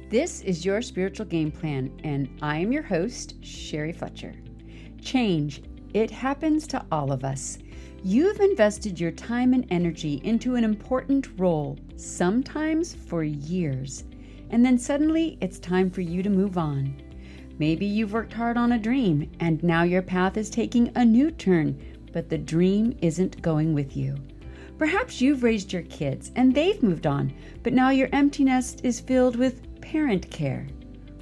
This is your spiritual game plan, and I am your host, Sherry Fletcher. Change, it happens to all of us. You've invested your time and energy into an important role, sometimes for years, and then suddenly it's time for you to move on. Maybe you've worked hard on a dream, and now your path is taking a new turn, but the dream isn't going with you. Perhaps you've raised your kids, and they've moved on, but now your empty nest is filled with parent care.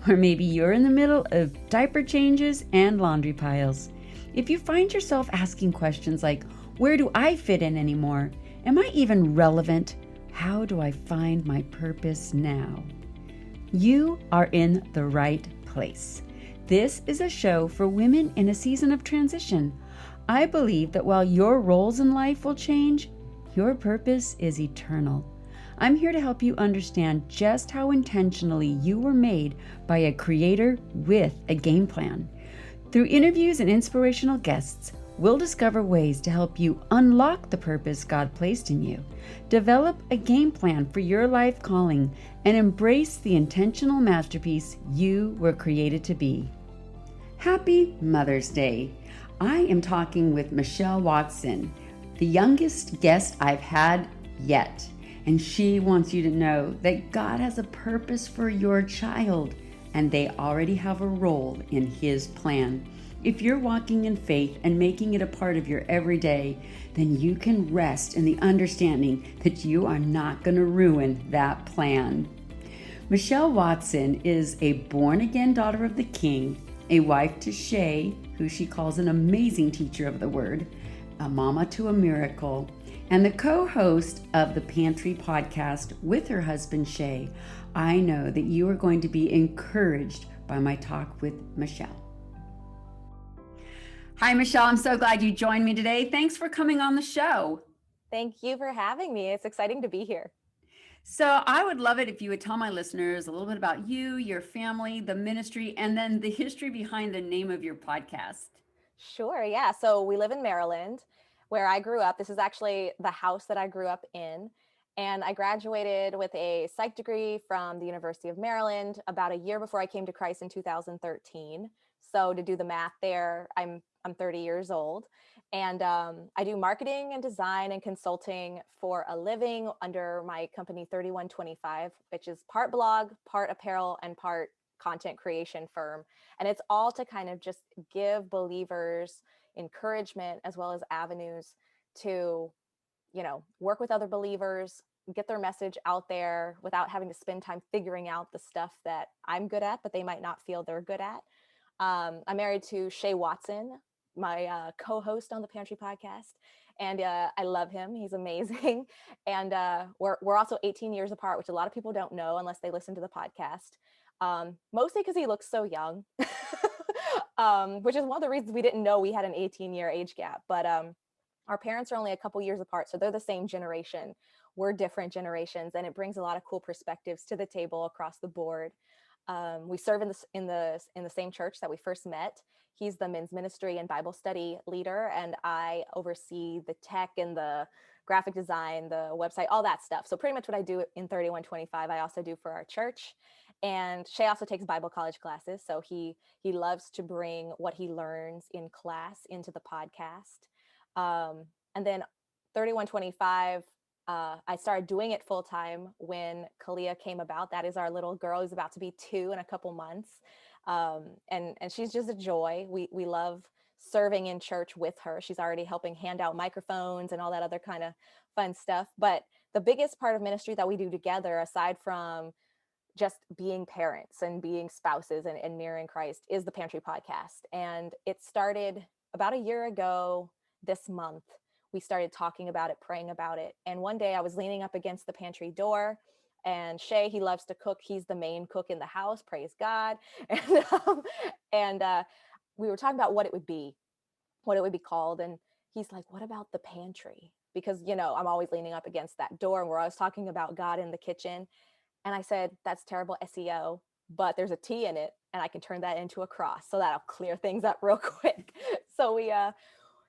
Or maybe you're in the middle of diaper changes and laundry piles. If you find yourself asking questions like, where do I fit in anymore? Am I even relevant? How do I find my purpose now? You are in the right place. This is a show for women in a season of transition. I believe that while your roles in life will change, your purpose is eternal. I'm here to help you understand just how intentionally you were made by a creator with a game plan. Through interviews and inspirational guests, we'll discover ways to help you unlock the purpose God placed in you, develop a game plan for your life calling, and embrace the intentional masterpiece you were created to be. Happy Mother's Day! I am talking with 𝗁𝗁𝗀𝗀, the youngest guest I've had yet. And she wants you to know that God has a purpose for your child, and they already have a role in His plan. If you're walking in faith and making it a part of your everyday, then you can rest in the understanding that you are not going to ruin that plan. 𝗁𝗁𝗀𝗀 is a born-again daughter of the King, a wife to 𝗀, who she calls an amazing teacher of the Word, a mama to a miracle, and the co-host of the Pantry podcast with her husband, 𝗀. I know that you are going to be encouraged by my talk with 𝗁𝗁. Hi, 𝗁𝗁. I'm so glad you joined me today. Thanks for coming on the show. Thank you for having me. It's exciting to be here. So I would love it if you would tell my listeners a little bit about you, your family, the ministry, and then the history behind the name of your podcast. Sure, yeah. So we live in Maryland, where I grew up. This is actually the house that I grew up in. And I graduated with a psych degree from the University of Maryland about a year before I came to Christ in 2013. So to do the math there, I'm 30 years old. And I do marketing and design and consulting for a living under my company 3125, which is part blog, part apparel, and part content creation firm. And it's all to kind of just give believers encouragement as well as avenues to, work with other believers, get their message out there without having to spend time figuring out the stuff that I'm good at, but they might not feel they're good at. I'm married to 𝗀𝗁𝗀𝗀, my co-host on the Pantry podcast. And I love him. He's amazing. And we're also 18 years apart, which a lot of people don't know unless they listen to the podcast. Mostly because he looks so young, which is one of the reasons we didn't know we had an 18-year age gap. But our parents are only a couple years apart, so they're the same generation. We're different generations, and it brings a lot of cool perspectives to the table across the board. We serve in the same church that we first met. He's the men's ministry and Bible study leader, and I oversee the tech and the graphic design, the website, all that stuff. So pretty much what I do in 3125, I also do for our church. And 𝗀 also takes Bible college classes, so he loves to bring what he learns in class into the podcast. And then 3125, I started doing it full time when 𝗁𝗁 came about. That is our little girl who's about to be 2 in a couple months. And she's just a joy. We love serving in church with her. She's already helping hand out microphones and all that other kind of fun stuff. But the biggest part of ministry that we do together, aside from just being parents and being spouses and mirroring Christ, is the Pantry podcast. And it started about a year ago this month. We started talking about it, praying about it. And one day I was leaning up against the pantry door, and 𝗀, he loves to cook. He's the main cook in the house, praise God. And we were talking about what it would be called. And he's like, what about the pantry? Because, I'm always leaning up against that door, and we're always talking about God in the kitchen. And I said, that's terrible SEO, but there's a T in it, and I can turn that into a cross. So that'll clear things up real quick. So we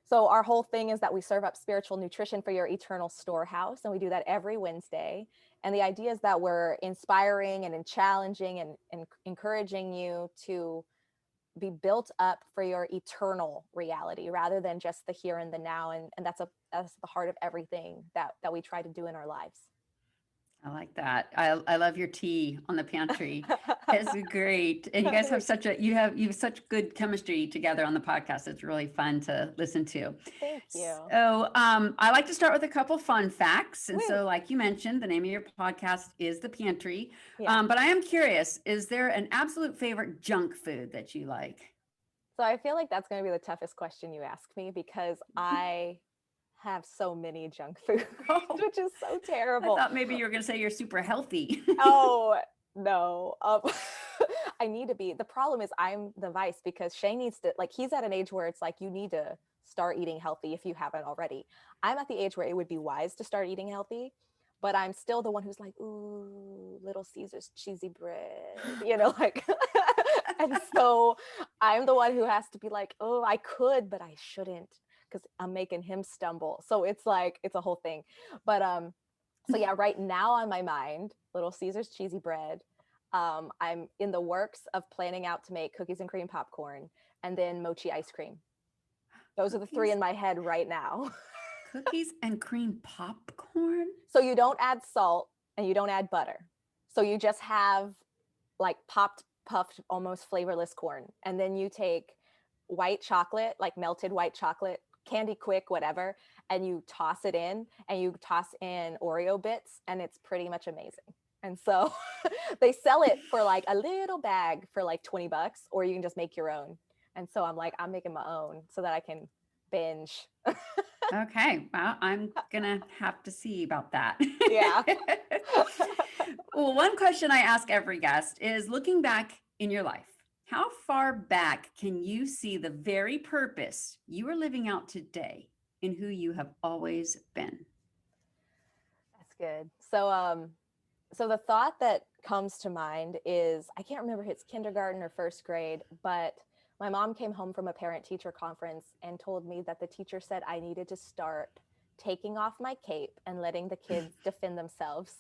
So our whole thing is that we serve up spiritual nutrition for your eternal storehouse, and we do that every Wednesday. And the idea is that we're inspiring and challenging and encouraging you to be built up for your eternal reality rather than just the here and the now. And that's the heart of everything that we try to do in our lives. I like that. I love your tea on the pantry. It's great. And you guys have you have such good chemistry together on the podcast. It's really fun to listen to. Thank you. So I like to start with a couple fun facts. And Woo. so like you mentioned, the name of your podcast is The Pantry. Yeah. But I am curious, is there an absolute favorite junk food that you like? So I feel like that's going to be the toughest question you ask me, because I have so many junk foods, which is so terrible. I thought maybe you were going to say you're super healthy. Oh, no. I need to be. The problem is I'm the vice, because Shay needs to, like, he's at an age where it's like, you need to start eating healthy if you haven't already. I'm at the age where it would be wise to start eating healthy, but I'm still the one who's like, ooh, Little Caesar's cheesy bread, like, and so I'm the one who has to be like, oh, I could, but I shouldn't, because I'm making him stumble. So it's like, it's a whole thing. But so yeah, right now on my mind, Little Caesar's cheesy bread. I'm in the works of planning out to make cookies and cream popcorn, and then mochi ice cream. Those are the three in my head right now. Cookies and cream popcorn? So you don't add salt and you don't add butter. So you just have like puffed, almost flavorless corn. And then you take white chocolate, like melted white chocolate, Candy Quick, whatever, and you toss it in, and you toss in Oreo bits, and it's pretty much amazing. And so they sell it for like a little bag for like $20, or you can just make your own. And so I'm like, I'm making my own so that I can binge. Okay. Well, I'm going to have to see about that. Yeah. Well, one question I ask every guest is, looking back in your life, how far back can you see the very purpose you are living out today in who you have always been? That's good. So the thought that comes to mind is, I can't remember if it's kindergarten or first grade, but my mom came home from a parent-teacher conference and told me that the teacher said I needed to start taking off my cape and letting the kids defend themselves.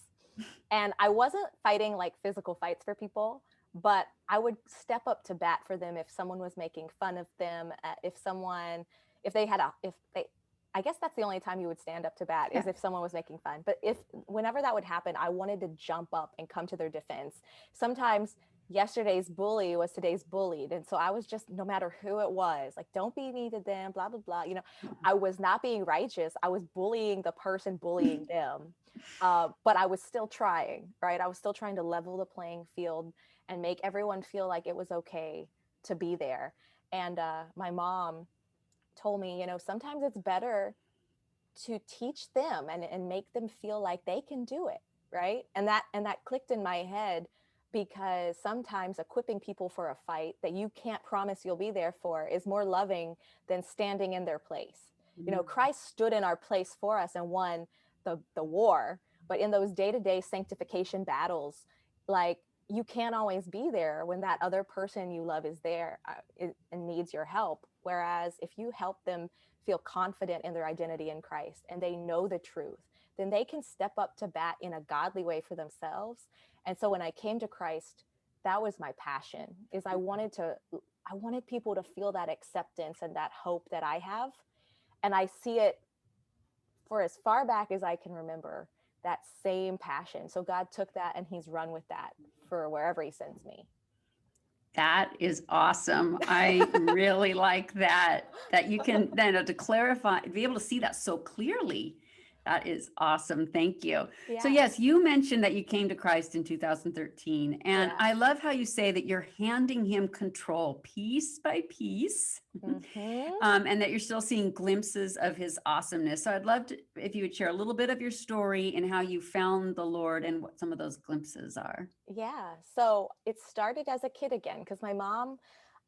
And I wasn't fighting like physical fights for people, but I would step up to bat for them if someone was making fun of them, I guess that's the only time you would stand up to bat, is if someone was making fun. But whenever that would happen, I wanted to jump up and come to their defense. Sometimes yesterday's bully was today's bullied. And so I was just, no matter who it was, like, don't be mean to them, blah, blah, blah. I was not being righteous. I was bullying the person bullying them. But I was still trying, right? I was still trying to level the playing field and make everyone feel like it was okay to be there. And my mom told me, sometimes it's better to teach them and make them feel like they can do it, right? And that clicked in my head, because sometimes equipping people for a fight that you can't promise you'll be there for is more loving than standing in their place. Mm-hmm. Christ stood in our place for us and won the war, but in those day-to-day sanctification battles, like, you can't always be there when that other person you love is there and needs your help. Whereas if you help them feel confident in their identity in Christ and they know the truth, then they can step up to bat in a godly way for themselves. And so when I came to Christ, that was my passion, is I wanted people to feel that acceptance and that hope that I have. And I see it for as far back as I can remember, that same passion. So God took that and he's run with that for wherever he sends me. That is awesome. I really like that you can then to clarify, be able to see that so clearly. That is awesome. Thank you. Yeah. So yes, you mentioned that you came to Christ in 2013. And I love how you say that you're handing him control piece by piece, and that you're still seeing glimpses of his awesomeness. So I'd love to, if you would share a little bit of your story and how you found the Lord and what some of those glimpses are. Yeah. So it started as a kid again, because my mom,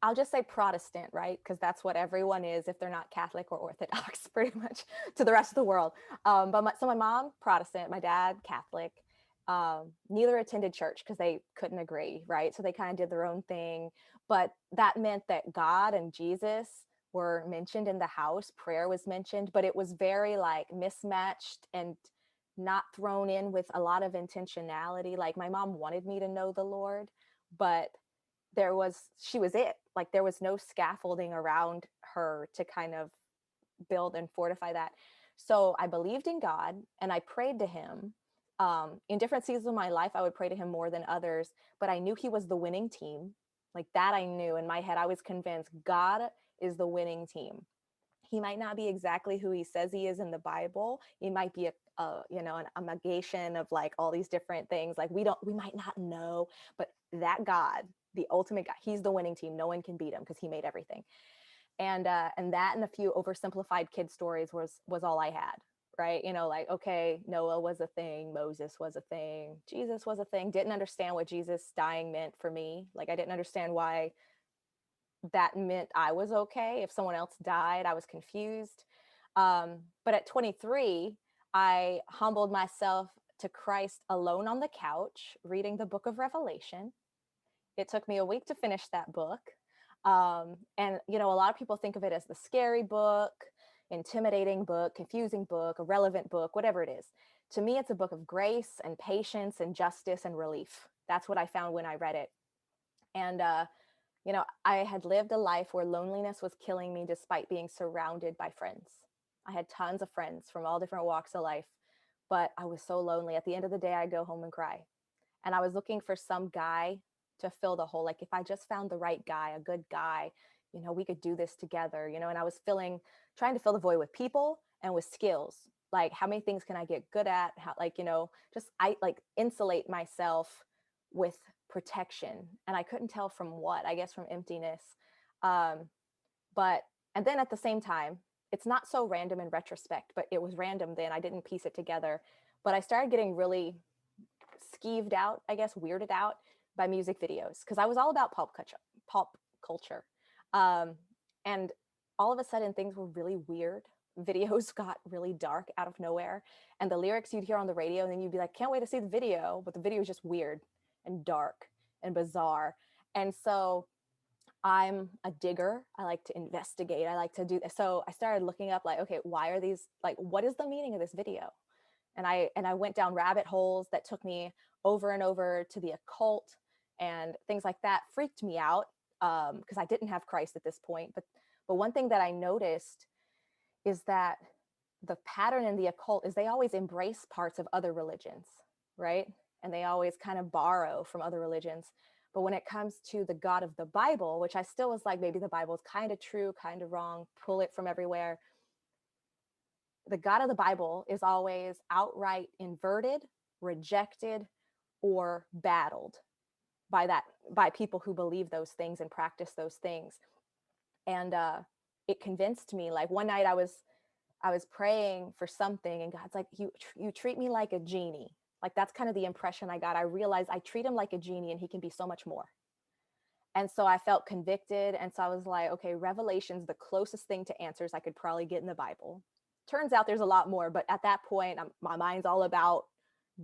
I'll just say Protestant, right? Because that's what everyone is if they're not Catholic or Orthodox, pretty much, to the rest of the world. So my mom, Protestant, my dad, Catholic. Neither attended church because they couldn't agree, right? So they kind of did their own thing. But that meant that God and Jesus were mentioned in the house. Prayer was mentioned, but it was very like mismatched and not thrown in with a lot of intentionality. Like my mom wanted me to know the Lord, but she was it. Like there was no scaffolding around her to kind of build and fortify that. So I believed in God and I prayed to him. In different seasons of my life, I would pray to him more than others, but I knew he was the winning team. Like that I knew in my head. I was convinced God is the winning team. He might not be exactly who he says he is in the Bible. He might be a an amalgamation of like all these different things. Like we might not know, but that God, the ultimate God, he's the winning team. No one can beat him because he made everything. And that and a few oversimplified kid stories was all I had. Right. Like, okay, Noah was a thing. Moses was a thing. Jesus was a thing. Didn't understand what Jesus dying meant for me. Like I didn't understand why that meant I was okay. If someone else died, I was confused. But at 23, I humbled myself to Christ alone on the couch, reading the book of Revelation. It took me a week to finish that book. And, a lot of people think of it as the scary book, intimidating book, confusing book, irrelevant book, whatever it is. To me, it's a book of grace and patience and justice and relief. That's what I found when I read it. And, I had lived a life where loneliness was killing me despite being surrounded by friends. I had tons of friends from all different walks of life, but I was so lonely. At the end of the day, I'd go home and cry. And I was looking for some guy to fill the hole. Like if I just found the right guy, a good guy, we could do this together, and I was trying to fill the void with people and with skills. Like how many things can I get good at? How, I insulate myself with protection. And I couldn't tell from what, I guess from emptiness. And then at the same time, it's not so random in retrospect, but it was random then. I didn't piece it together, but I started getting really skeeved out, I guess, weirded out by music videos because I was all about pop culture. And all of a sudden things were really weird. Videos got really dark out of nowhere, and the lyrics you'd hear on the radio, and then you'd be like, can't wait to see the video, but the video is just weird and dark and bizarre. And so I'm a digger. I like to investigate. I like to do this. So I started looking up like, okay, why are these, like, what is the meaning of this video? And I went down rabbit holes that took me over and over to the occult, and things like that freaked me out because I didn't have Christ at this point. But one thing that I noticed is that the pattern in the occult is they always embrace parts of other religions, right? And they always kind of borrow from other religions. But when it comes to the God of the Bible, which I still was like, maybe the Bible is kind of true, kind of wrong, pull it from everywhere. The God of the Bible is always outright inverted, rejected, or battled by people who believe those things and practice those things. And it convinced me. Like one night I was praying for something, and God's like, you treat me like a genie. Like that's kind of the impression I got. I realized I treat him like a genie and he can be so much more. And so I felt convicted. And so I was like, okay, Revelation's the closest thing to answers I could probably get in the Bible. Turns out there's a lot more, but at that point, my mind's all about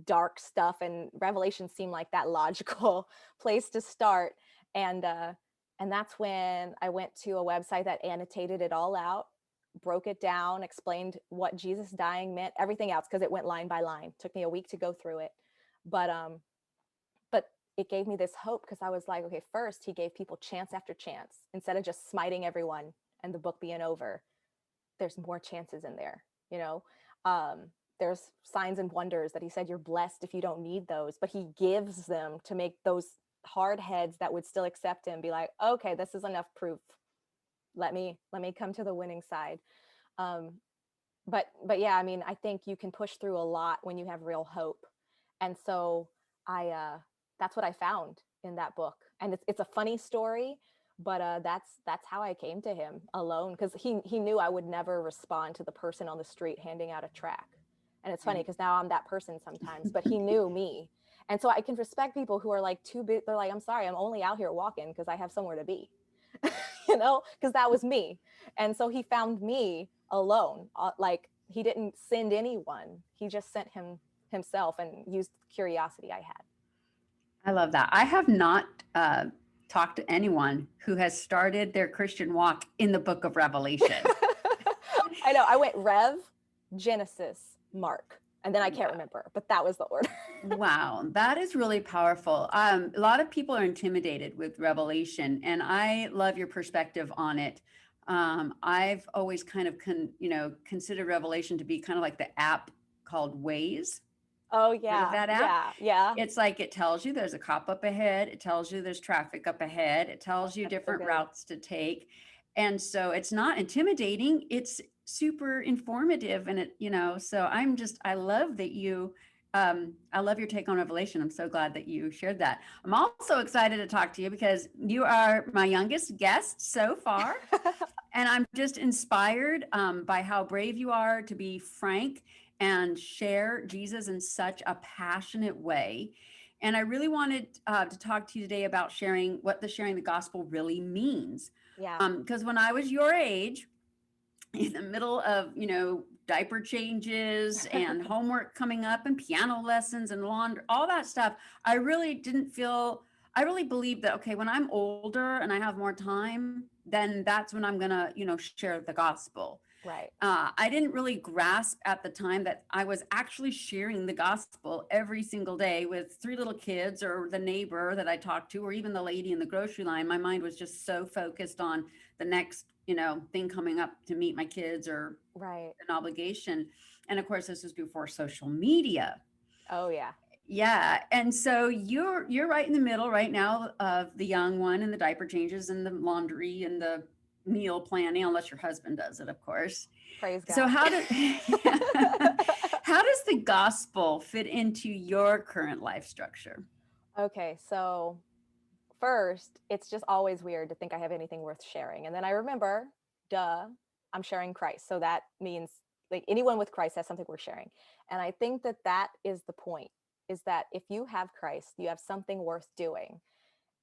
dark stuff, and Revelation seemed like that logical place to start. And that's when I went to a website that annotated it all out, broke it down, explained what Jesus dying meant, everything else, because it went line by line. Took me a week to go through it. But it gave me this hope, because I was like, okay, first he gave people chance after chance. Instead of just smiting everyone and the book being over, there's more chances in there, there's signs and wonders that he said you're blessed if you don't need those, but he gives them to make those hard heads that would still accept him be like, okay, this is enough proof. Let me come to the winning side. But yeah, I mean, I think you can push through a lot when you have real hope. And so that's what I found in that book. And it's a funny story, but that's how I came to him alone, because he knew I would never respond to the person on the street handing out a tract. And it's funny because now I'm that person sometimes, but he knew me. And so I can respect people who are like too big. They're like, I'm sorry, I'm only out here walking because I have somewhere to be, because that was me. And so he found me alone. Like he didn't send anyone. He just sent himself and used the curiosity I had. I love that. I have not talk to anyone who has started their Christian walk in the book of Revelation. I know. I went Rev, Genesis, Mark, and then I can't remember, but that was the order. Wow, that is really powerful. A lot of people are intimidated with Revelation, and I love your perspective on it. I've always kind of considered Revelation to be kind of like the app called Waze. Oh Heard of yeah, that app? yeah. It's like it tells you there's a cop up ahead. It tells you there's traffic up ahead. It tells you That's so different good. routes to take. And so it's not intimidating. It's super informative. And so I love that I love your take on Revelation. I'm so glad that you shared that. I'm also excited to talk to you because you are my youngest guest so far. And I'm just inspired by how brave you are to be frank and share Jesus in such a passionate way. And I really wanted to talk to you today about sharing the gospel really means. Yeah. Because when I was your age, in the middle of, diaper changes and homework coming up and piano lessons and laundry, all that stuff, I really believed that, okay, when I'm older and I have more time, then that's when I'm going to, share the gospel. Right. I didn't really grasp at the time that I was actually sharing the gospel every single day with 3 little kids or the neighbor that I talked to, or even the lady in the grocery line. My mind was just so focused on the next, thing coming up to meet my kids or Right. an obligation. And of course, this was before social media. Oh yeah. Yeah. And so you're right in the middle right now of the young one and the diaper changes and the laundry and the meal planning, unless your husband does it, of course. Praise God. So how does the gospel fit into your current life structure? Okay, so first, it's just always weird to think I have anything worth sharing. And then I remember, I'm sharing Christ. So that means like anyone with Christ has something worth sharing. And I think that is the point, is that if you have Christ, you have something worth doing.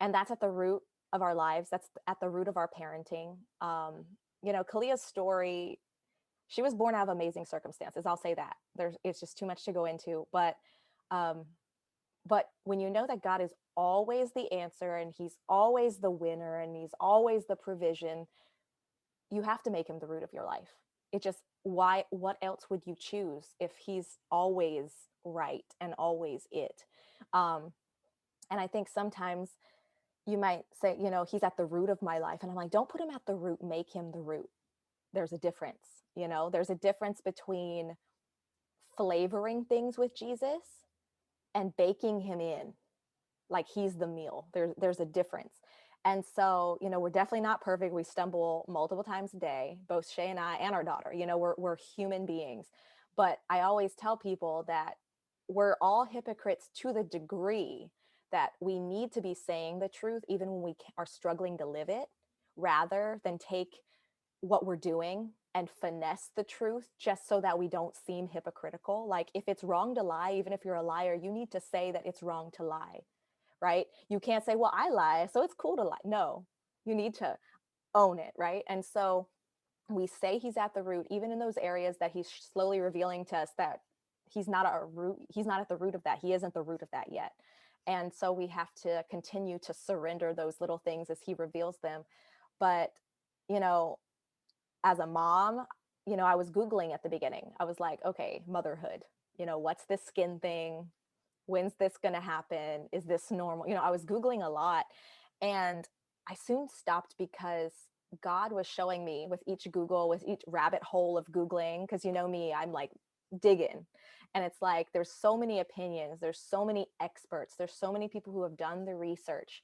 And that's at the root of our lives. That's at the root of our parenting. 𝗂𝗂𝗯𝗀's story, she was born out of amazing circumstances. I'll say that. It's just too much to go into. Um, but when you know that God is always the answer and he's always the winner and he's always the provision, you have to make him the root of your life. It just, what else would you choose if he's always right and always it? And I think sometimes you might say, he's at the root of my life. And I'm like, don't put him at the root, make him the root. There's a difference, there's a difference between flavoring things with Jesus and baking him in like he's the meal. There's a difference. And so, we're definitely not perfect. We stumble multiple times a day, both Shay and I and our daughter. We're human beings. But I always tell people that we're all hypocrites to the degree that we need to be saying the truth even when we are struggling to live it, rather than take what we're doing and finesse the truth just so that we don't seem hypocritical. Like if it's wrong to lie, even if you're a liar, you need to say that it's wrong to lie, right? You can't say, well, I lie, so it's cool to lie. No, you need to own it, right? And so we say he's at the root, even in those areas that he's slowly revealing to us that he's not our root. He's not at the root of that. He isn't the root of that yet. And so we have to continue to surrender those little things as he reveals them. But, as a mom, I was Googling at the beginning. I was like, okay, motherhood, what's this skin thing? When's this going to happen? Is this normal? I was Googling a lot, and I soon stopped because God was showing me with each rabbit hole of Googling, because me, I'm like digging. And it's like, there's so many opinions, there's so many experts, there's so many people who have done the research,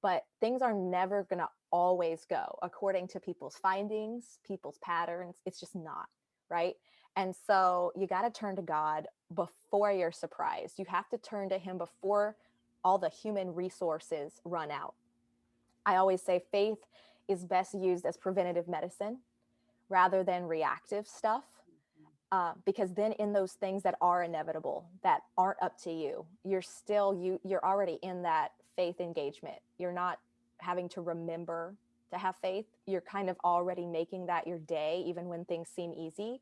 but things are never going to always go according to people's findings, people's patterns. It's just not, right? And so you got to turn to God before you're surprised. You have to turn to him before all the human resources run out. I always say faith is best used as preventative medicine rather than reactive stuff. Because then in those things that are inevitable, that aren't up to you, you're already in that faith engagement. You're not having to remember to have faith. You're kind of already making that your day, even when things seem easy.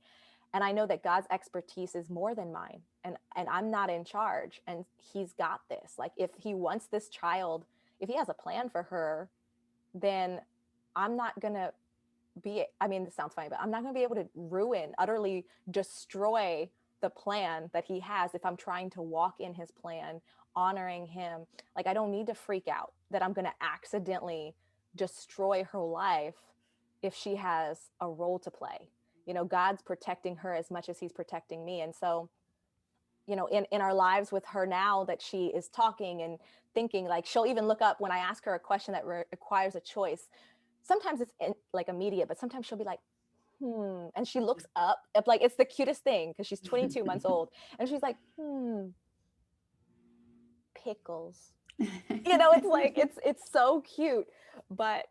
And I know that God's expertise is more than mine, and I'm not in charge, and he's got this. Like if he wants this child if he has a plan for her, then I'm not going to I mean, this sounds funny, but I'm not going to be able to utterly destroy the plan that he has if I'm trying to walk in his plan, honoring him. Like, I don't need to freak out that I'm going to accidentally destroy her life if she has a role to play. You know, God's protecting her as much as he's protecting me. And so, you know, in our lives with her now that she is talking and thinking, like she'll even look up when I ask her a question that requires a choice. Sometimes it's like immediate, but sometimes she'll be like, and she looks up, like it's the cutest thing because she's 22 months old, and she's like, pickles. You know, it's like it's so cute. But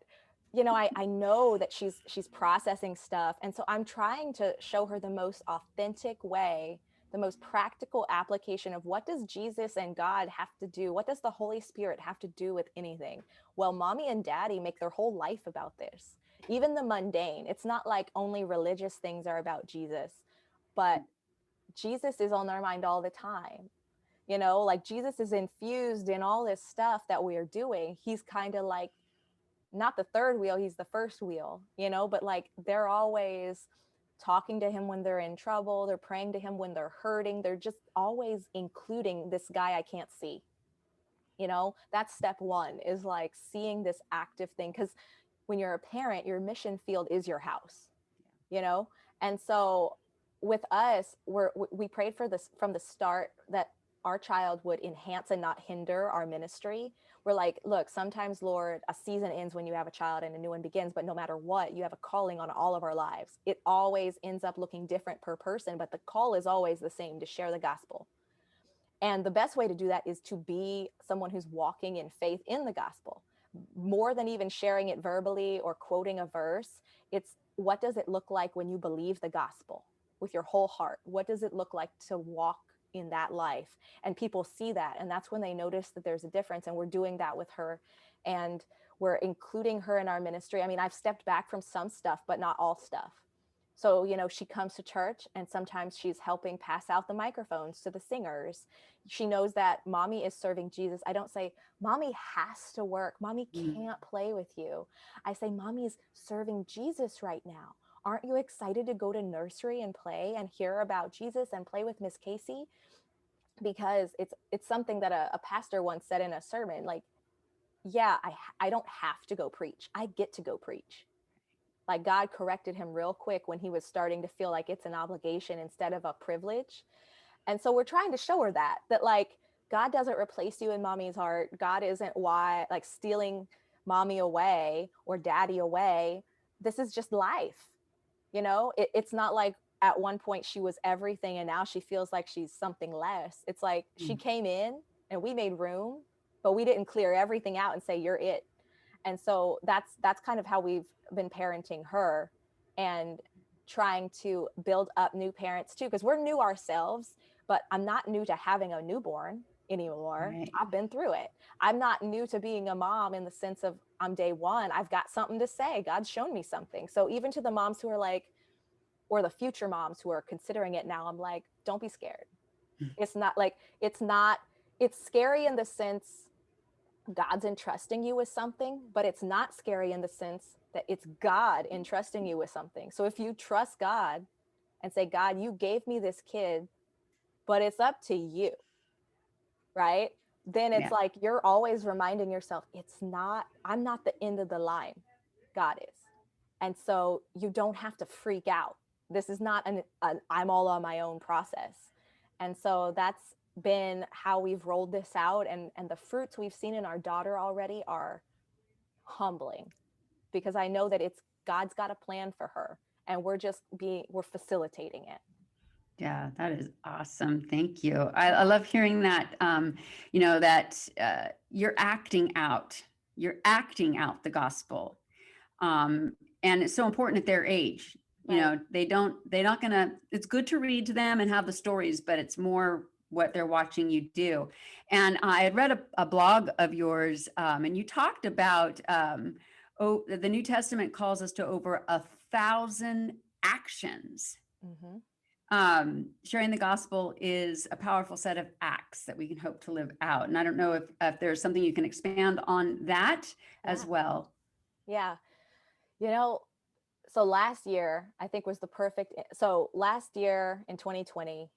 you know, I know that she's processing stuff, and so I'm trying to show her the most authentic way, the most practical application of what does Jesus and God have to do? What does the Holy Spirit have to do with anything? Well, mommy and daddy make their whole life about this. Even the mundane. It's not like only religious things are about Jesus, but Jesus is on their mind all the time. You know, like Jesus is infused in all this stuff that we are doing. He's kind of like not the third wheel, he's the first wheel, you know, but like they're always talking to him when they're in trouble, they're praying to him when they're hurting, they're just always including this guy I can't see. You know, that's step one, is like seeing this active thing, because when you're a parent, your mission field is your house, you know. And so with us, we prayed for this from the start, that our child would enhance and not hinder our ministry. We're like, look, sometimes, Lord, a season ends when you have a child and a new one begins, but no matter what, you have a calling on all of our lives. It always ends up looking different per person, but the call is always the same, to share the gospel. And the best way to do that is to be someone who's walking in faith in the gospel. More than even sharing it verbally or quoting a verse, it's what does it look like when you believe the gospel with your whole heart? What does it look like to walk in that life? And people see that, and that's when they notice that there's a difference. And we're doing that with her, and we're including her in our ministry. I mean, I've stepped back from some stuff, but not all stuff. So, you know, she comes to church and sometimes she's helping pass out the microphones to the singers. She knows that mommy is serving Jesus. I don't say, mommy has to work, mommy can't play with you. I say, mommy is serving Jesus right now. Aren't you excited to go to nursery and play and hear about Jesus and play with Miss Casey? Because it's something that a pastor once said in a sermon, like, yeah, I don't have to go preach. I get to go preach. Like, God corrected him real quick when he was starting to feel like it's an obligation instead of a privilege. And so we're trying to show her that like, God doesn't replace you in mommy's heart. God isn't like stealing mommy away or daddy away. This is just life. You know, it's not like at one point she was everything and now she feels like she's something less. It's like she came in and we made room, but we didn't clear everything out and say, you're it. And so that's kind of how we've been parenting her, and trying to build up new parents too, because we're new ourselves, but I'm not new to having a newborn anymore. Right. I've been through it. I'm not new to being a mom in the sense of I'm day one. I've got something to say. God's shown me something. So even to the moms who are like, or the future moms who are considering it now, I'm like, don't be scared. It's scary in the sense God's entrusting you with something, but it's not scary in the sense that it's God entrusting you with something. So if you trust God and say, God, you gave me this kid, but it's up to you, right? Then it's like, you're always reminding yourself, I'm not the end of the line. God is. And so you don't have to freak out. This is not an I'm all on my own process. And so that's been how we've rolled this out, and the fruits we've seen in our daughter already are humbling, because I know that God's got a plan for her, and we're facilitating it. Yeah, that is awesome. Thank you. I love hearing that, you know, that you're acting out the gospel. And it's so important at their age. You know, they're not gonna, it's good to read to them and have the stories, but it's more what they're watching you do. And I had read a blog of yours, and you talked about, the New Testament calls us to over 1,000 actions. sharing the gospel is a powerful set of acts that we can hope to live out. And I don't know if there's something you can expand on that as well. Yeah. You know, so last year, I think was the perfect. So last year in 2020,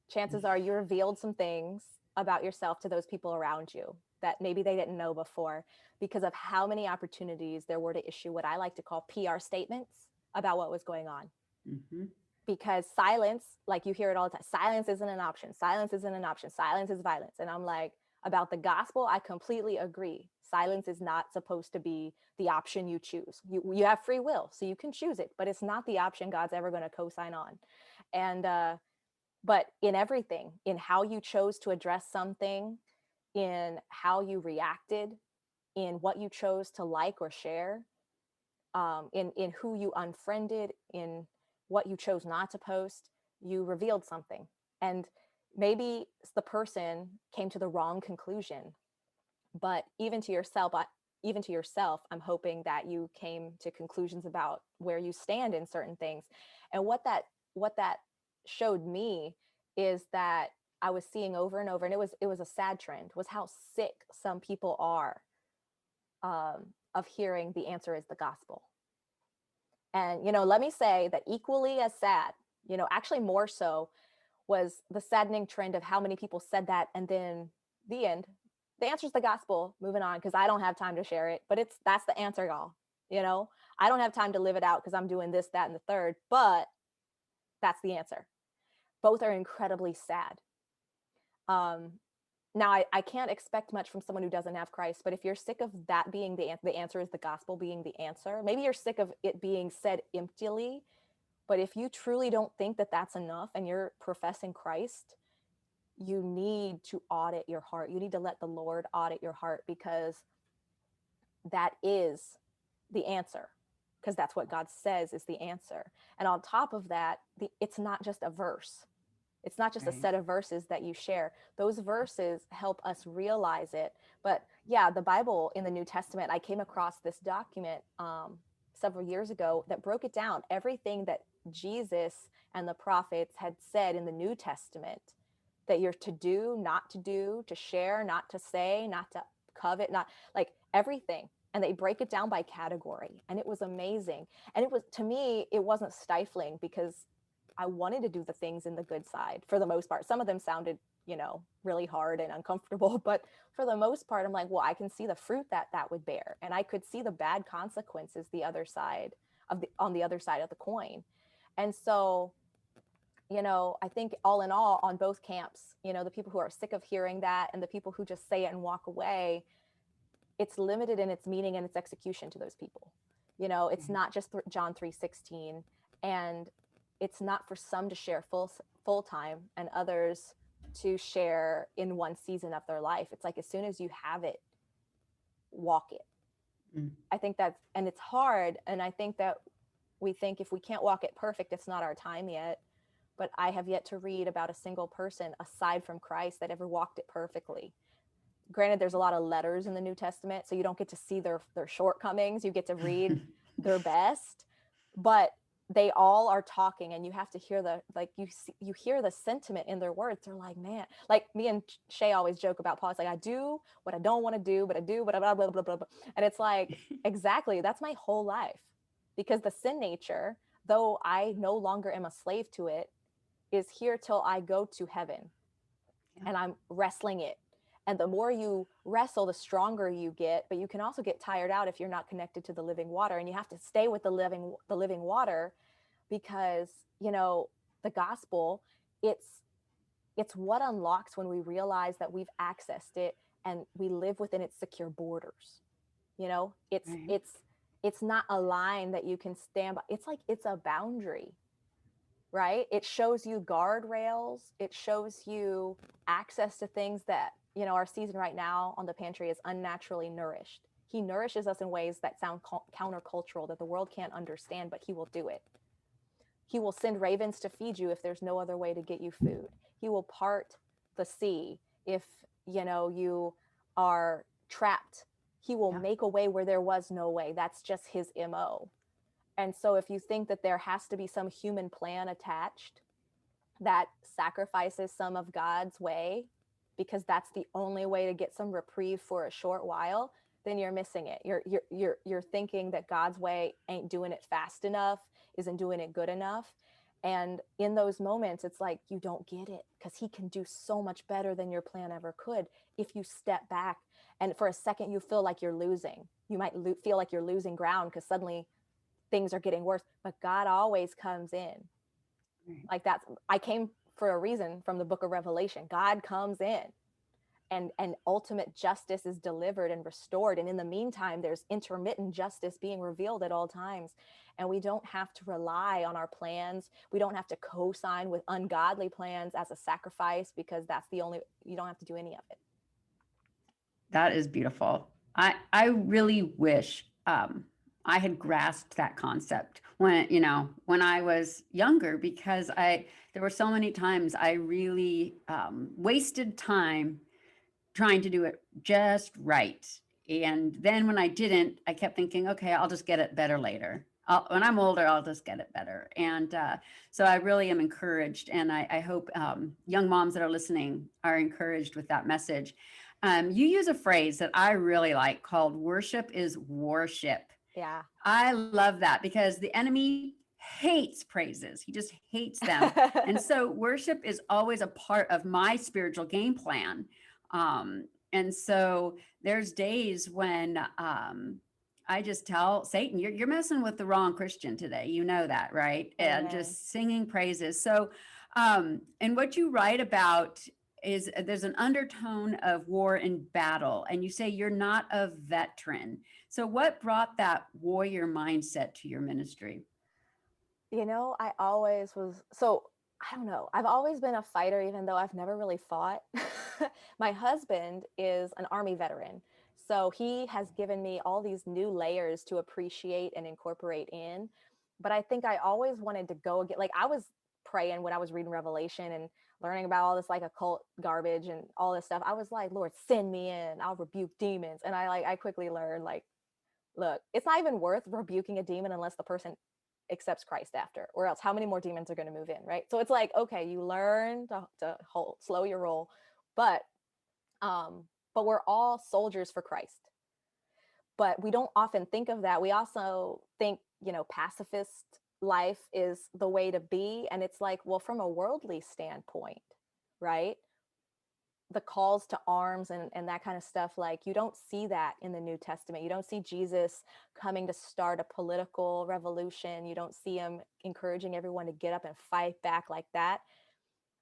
chances are you revealed some things about yourself to those people around you that maybe they didn't know before, because of how many opportunities there were to issue what I like to call PR statements about what was going on. Mm-hmm. Because silence, like you hear it all the time, silence isn't an option. Silence isn't an option. Silence is violence. And I'm like, about the gospel, I completely agree. Silence is not supposed to be the option you choose. You have free will, so you can choose it, but it's not the option God's ever going to co-sign on. And but in everything, in how you chose to address something, in how you reacted, in what you chose to like or share, in who you unfriended, in what you chose not to post, you revealed something. And maybe the person came to the wrong conclusion, but even to yourself, I'm hoping that you came to conclusions about where you stand in certain things. And what that showed me is that I was seeing over and over, and it was a sad trend, was how sick some people are of hearing the answer is the gospel. And, let me say that equally as sad, actually more so, was the saddening trend of how many people said that. And then the end, the answer is the gospel, moving on, because I don't have time to share it. But that's the answer, y'all. I don't have time to live it out because I'm doing this, that, and the third. But that's the answer. Both are incredibly sad. Now, I can't expect much from someone who doesn't have Christ, but if you're sick of that being the answer is the gospel being the answer, maybe you're sick of it being said emptily, but if you truly don't think that that's enough and you're professing Christ, you need to audit your heart. You need to let the Lord audit your heart, because that is the answer, because that's what God says is the answer. And on top of that, it's not just a verse. It's not just a set of verses that you share. Those verses help us realize it. But yeah, the Bible in the New Testament, I came across this document several years ago that broke it down. Everything that Jesus and the prophets had said in the New Testament that you're to do, not to do, to share, not to say, not to covet, not like everything. And they break it down by category. And it was amazing. And it was, to me, it wasn't stifling, because I wanted to do the things in the good side for the most part. Some of them sounded, really hard and uncomfortable, but for the most part, I'm like, well, I can see the fruit that would bear. And I could see the bad consequences on the other side of the coin. And so, I think all in all, on both camps, the people who are sick of hearing that and the people who just say it and walk away, it's limited in its meaning and its execution to those people. It's not just John 3:16, and it's not for some to share full time and others to share in one season of their life. It's like, as soon as you have it, walk it. I think and it's hard. And I think that we think if we can't walk it perfect, it's not our time yet. But I have yet to read about a single person aside from Christ that ever walked it perfectly. Granted, there's a lot of letters in the New Testament, so you don't get to see their shortcomings. You get to read their best, but they all are talking, and you have to hear you hear the sentiment in their words. They're like, man, like me and Shay always joke about Paul. It's like, I do what I don't want to do, but I do what I blah, blah, blah, blah, blah. And it's like, exactly, that's my whole life. Because the sin nature, though I no longer am a slave to it, is here till I go to heaven. Yeah. And I'm wrestling it. And the more you wrestle, the stronger you get, but you can also get tired out if you're not connected to the living water. And you have to stay with the living water, because, the gospel, it's what unlocks when we realize that we've accessed it and we live within its secure borders. It's not a line that you can stand by. It's like, it's a boundary, right? It shows you guardrails. It shows you access to things that, our season right now on the pantry is unnaturally nourished. He nourishes us in ways that sound countercultural, that the world can't understand, but he will do it. He will send ravens to feed you if there's no other way to get you food. He will part the sea if, you are trapped. He will make a way where there was no way. That's just his MO. And so if you think that there has to be some human plan attached, that sacrifices some of God's way because that's the only way to get some reprieve for a short while, then you're missing it. You're thinking that God's way ain't doing it fast enough, isn't doing it good enough. And in those moments, it's like you don't get it because he can do so much better than your plan ever could if you step back. And for a second, you feel like you're losing. You might feel like you're losing ground because suddenly things are getting worse. But God always comes in. Right. Like that's, I came for a reason from the book of Revelation. God comes in and ultimate justice is delivered and restored. And in the meantime, there's intermittent justice being revealed at all times. And we don't have to rely on our plans. We don't have to co-sign with ungodly plans as a sacrifice because that's the only, you don't have to do any of it. That is beautiful. I really wish I had grasped that concept when, when I was younger, because there were so many times I really wasted time trying to do it just right. And then when I didn't, I kept thinking, okay, I'll just get it better later. When I'm older, I'll just get it better. And so I really am encouraged. And I hope young moms that are listening are encouraged with that message. You use a phrase that I really like called worship is worship. Yeah. I love that because the enemy hates praises. He just hates them. And so worship is always a part of my spiritual game plan. And so there's days when I just tell Satan, you're messing with the wrong Christian today. You know that, right? Amen. And just singing praises. So, and what you write about is there's an undertone of war and battle, and you say you're not a veteran. So what brought that warrior mindset to your ministry? I always was, so I don't know. I've always been a fighter, even though I've never really fought. My husband is an Army veteran. So he has given me all these new layers to appreciate and incorporate in. But I think I always wanted to go again. Like I was praying when I was reading Revelation and learning about all this like occult garbage and all this stuff. I was like, Lord, send me in. I'll rebuke demons. And I quickly learned like, look, it's not even worth rebuking a demon unless the person accepts Christ after, or else how many more demons are going to move in, right? So it's like, okay, you learn to slow your roll, but we're all soldiers for Christ. But we don't often think of that. We also think, pacifist life is the way to be. And it's like, well, from a worldly standpoint, right? The calls to arms and that kind of stuff, like you don't see that in the New Testament. You don't see Jesus coming to start a political revolution. You don't see him encouraging everyone to get up and fight back like that.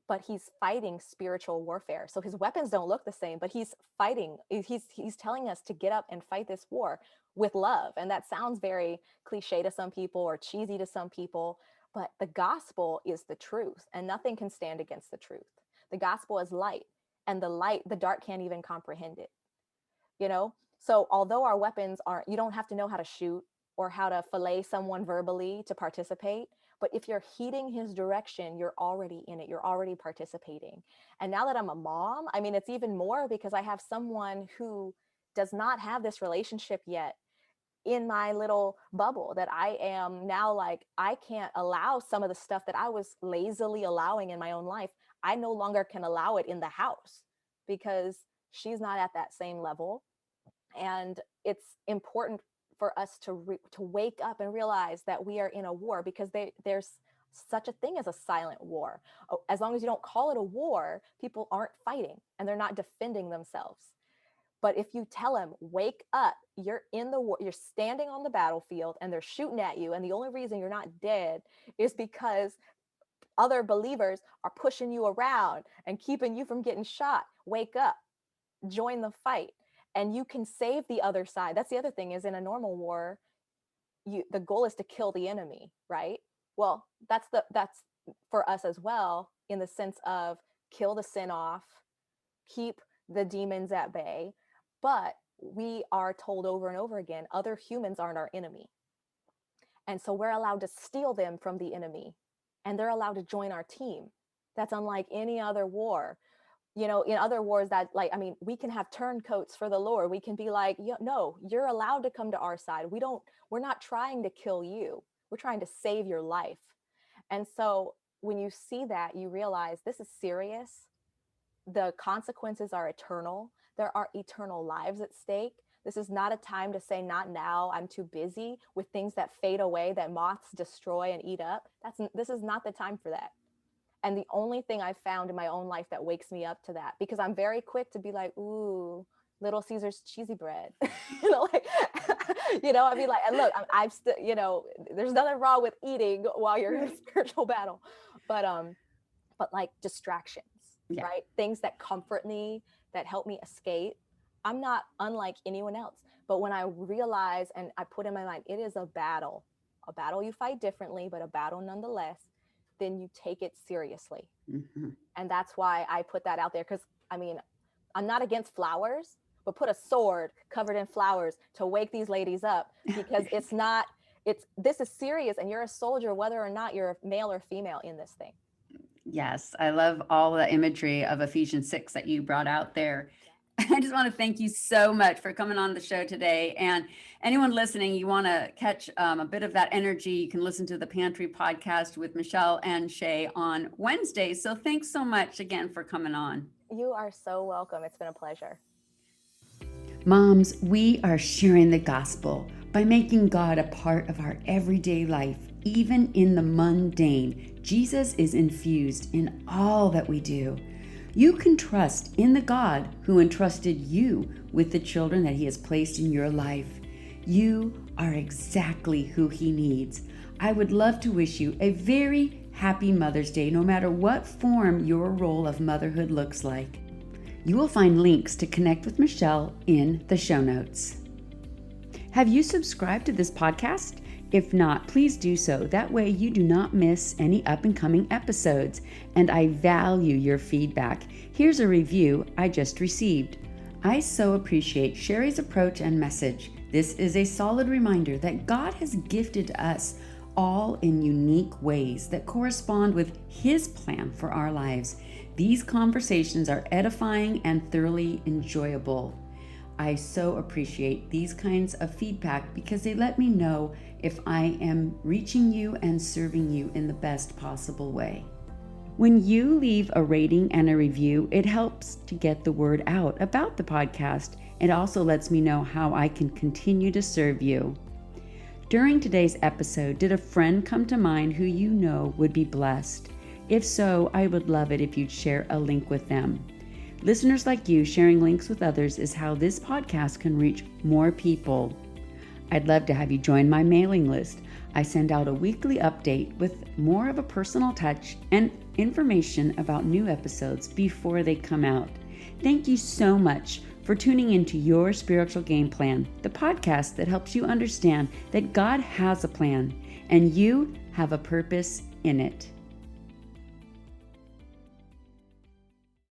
But he's fighting spiritual warfare. So his weapons don't look the same, but he's fighting. He's telling us to get up and fight this war with love. And that sounds very cliche to some people or cheesy to some people, but the gospel is the truth and nothing can stand against the truth. The gospel is light, and the dark can't even comprehend it. So although our weapons aren't, you don't have to know how to shoot or how to fillet someone verbally to participate. But if you're heeding his direction, you're already in it. You're already participating. And now that I'm a mom, I mean, it's even more because I have someone who does not have this relationship yet in my little bubble that I am now. Like, I can't allow some of the stuff that I was lazily allowing in my own life. I no longer can allow it in the house because she's not at that same level. And it's important for us to wake up and realize that we are in a war, because there's such a thing as a silent war. As long as you don't call it a war, people aren't fighting and they're not defending themselves. But if you tell them, wake up, you're in the war, you're standing on the battlefield and they're shooting at you, and the only reason you're not dead is because other believers are pushing you around and keeping you from getting shot. Wake up, join the fight. And you can save the other side. That's the other thing, is in a normal war, the goal is to kill the enemy, right? Well, that's for us as well, in the sense of kill the sin off, keep the demons at bay. But we are told over and over again, other humans aren't our enemy. And so we're allowed to steal them from the enemy, and they're allowed to join our team. That's unlike any other war. In other wars that, like, I mean, we can have turncoats for the Lord. We can be like, no, you're allowed to come to our side. We're not trying to kill you. We're trying to save your life. And so when you see that, you realize this is serious. The consequences are eternal. There are eternal lives at stake. This is not a time to say, not now, I'm too busy, with things that fade away, that moths destroy and eat up. This is not the time for that. And the only thing I've found in my own life that wakes me up to that, because I'm very quick to be like, ooh, Little Caesar's cheesy bread, like, I'd be like, and look, I'm still, there's nothing wrong with eating while you're in a spiritual battle, but like distractions, right? Things that comfort me, that help me escape. I'm not unlike anyone else. But when I realize and I put in my mind, it is a battle you fight differently, but a battle nonetheless, then you take it seriously. Mm-hmm. And that's why I put that out there. Because I'm not against flowers, but put a sword covered in flowers to wake these ladies up, because this is serious, and you're a soldier, whether or not you're a male or female in this thing. Yes. I love all the imagery of Ephesians 6 that you brought out there. I just want to thank you so much for coming on the show today. And anyone listening, you want to catch a bit of that energy, you can listen to the Pantry podcast with Michelle and Shay on Wednesday. So thanks so much again for coming on. You are so welcome. It's been a pleasure. Moms, we are sharing the gospel by making God a part of our everyday life. Even in the mundane, Jesus is infused in all that we do. You can trust in the God who entrusted you with the children that he has placed in your life. You are exactly who he needs. I would love to wish you a very happy Mother's Day, no matter what form your role of motherhood looks like. You will find links to connect with Michelle in the show notes. Have you subscribed to this podcast? If not, please do so. That way you do not miss any up and coming episodes, and I value your feedback. Here's a review I just received. I so appreciate Sherry's approach and message. This is a solid reminder that God has gifted us all in unique ways that correspond with his plan for our lives. These conversations are edifying and thoroughly enjoyable. I so appreciate these kinds of feedback because they let me know if I am reaching you and serving you in the best possible way. When you leave a rating and a review, it helps to get the word out about the podcast. It also lets me know how I can continue to serve you. During today's episode, did a friend come to mind who you know would be blessed? If so, I would love it if you'd share a link with them. Listeners like you sharing links with others is how this podcast can reach more people. I'd love to have you join my mailing list. I send out a weekly update with more of a personal touch and information about new episodes before they come out. Thank you so much for tuning into Your Spiritual Game Plan, the podcast that helps you understand that God has a plan and you have a purpose in it.